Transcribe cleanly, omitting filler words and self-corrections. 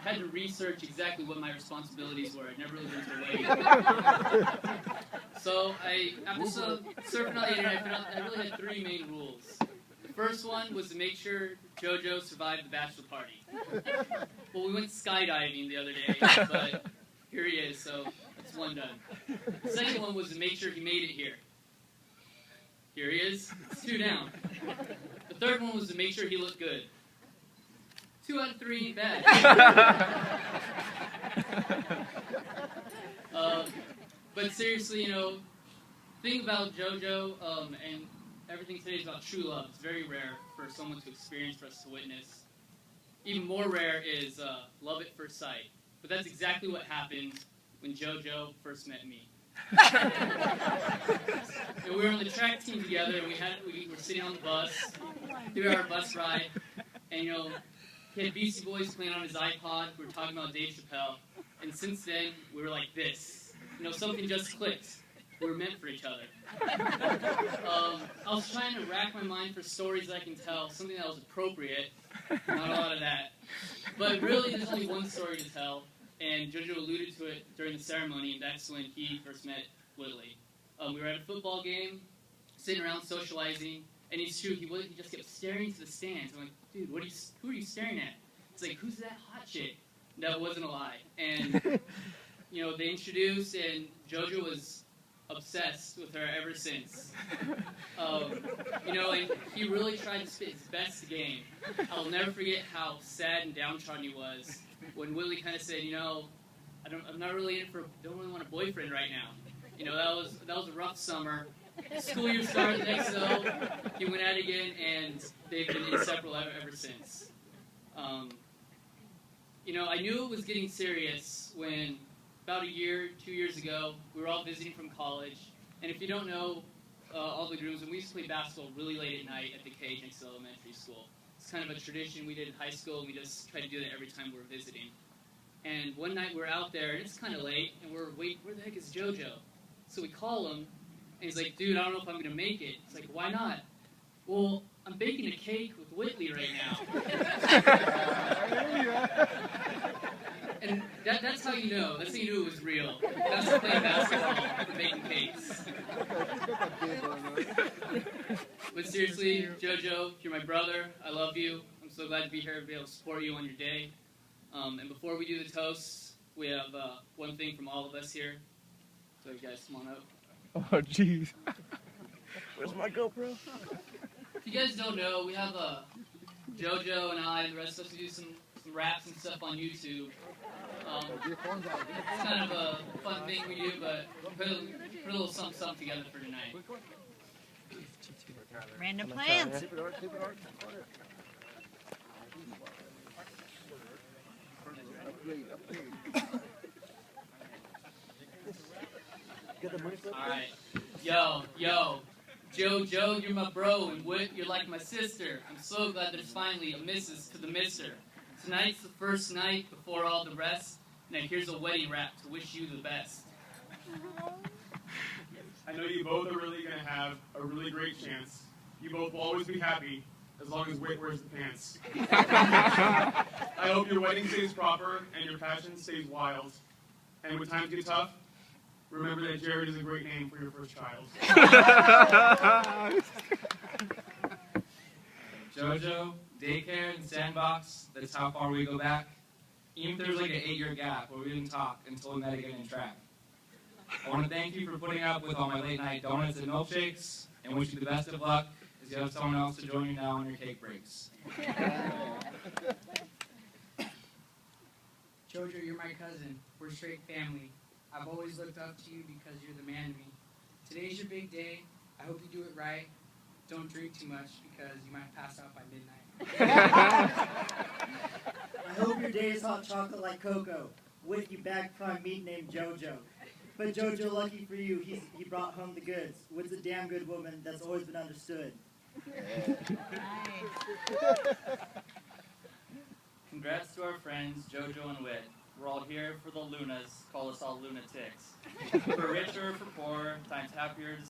had to research exactly what my responsibilities were. I'd never really been to a wedding. So after surfing on the internet, I really had three main rules. The first one was to make sure JoJo survived the bachelor party. Well, we went skydiving the other day, but here he is, so that's one done. The second one was to make sure he made it here. Here he is. It's two down. The third one was to make sure he looked good. 2 out of 3 ain't bad. But seriously, the thing about JoJo and everything today is about true love. It's very rare for someone to experience, for us to witness. Even more rare is love at first sight. But that's exactly what happened when JoJo first met me. We were on the track team together, and we were sitting on the bus, 3-hour bus ride, and he had Beastie Boys playing on his iPod. We were talking about Dave Chappelle, and since then we were like this. Something just clicked. We were meant for each other. I was trying to rack my mind for stories that I can tell, something that was appropriate. Not a lot of that, but really, there's only one story to tell. And JoJo alluded to it during the ceremony, and that's when he first met Whitley. We were at a football game, sitting around socializing, and it's true, he just kept staring to the stands. I'm like, dude, who are you staring at? It's like, who's that hot chick? That wasn't a lie. And, they introduced, and JoJo was obsessed with her ever since. And he really tried to spit his best game. I'll never forget how sad and downtrodden he was when Willie kind of said, I'm not really don't really want a boyfriend right now. That was a rough summer. School year started next though. He went at it again, and they've been inseparable ever since. I knew it was getting serious when about 2 years ago, we were all visiting from college. And if you don't know, all the grooms, and we used to play basketball really late at night at the cage next to elementary school. It's kind of a tradition we did in high school, and we just try to do that every time we were visiting. And one night we were out there, and it's kind of late, and we're waiting, where the heck is JoJo? So we call him, and he's like, dude, I don't know if I'm going to make it. It's like, why not? Well, I'm baking a cake with Whitley right now. And that's how you know. That's how you knew it was real. That's playing basketball and making cakes. But seriously, JoJo, you're my brother. I love you. I'm so glad to be here to be able to support you on your day. And before we do the toast, we have one thing from all of us here. So you guys come on up. Oh, jeez. Where's my GoPro? If you guys don't know, we have JoJo and I and the rest of us who do some raps and stuff on YouTube. It's kind of a fun thing we do, but put a little something together for tonight. Random plans. Alright. Yo. JoJo, you're my bro, and Whit, you're like my sister. I'm so glad there's finally a missus to the mister. Tonight's the first night before all the rest. Now here's a wedding rap to wish you the best. I know you both are really going to have a really great chance. You both will always be happy as long as Whit wears the pants. I hope your wedding stays proper and your passion stays wild. And when times get tough, remember that Jared is a great name for your first child. JoJo, daycare, and sandbox, that's how far we go back. Even if there's like an 8-year gap where we didn't talk until we met again in track. I want to thank you for putting up with all my late night donuts and milkshakes, and wish you the best of luck as you have someone else to join you now on your cake breaks. JoJo, you're my cousin. We're straight family. I've always looked up to you because you're the man to me. Today's your big day. I hope you do it right. Don't drink too much because you might pass out by midnight. I hope your day is hot chocolate like cocoa. With you bagged prime meat named JoJo. But JoJo, lucky for you, he brought home the goods. Whit's a damn good woman that's always been understood. Congrats to our friends, JoJo and Whit. We're all here for the Lunas. Call us all lunatics. For richer, for poor, times happier,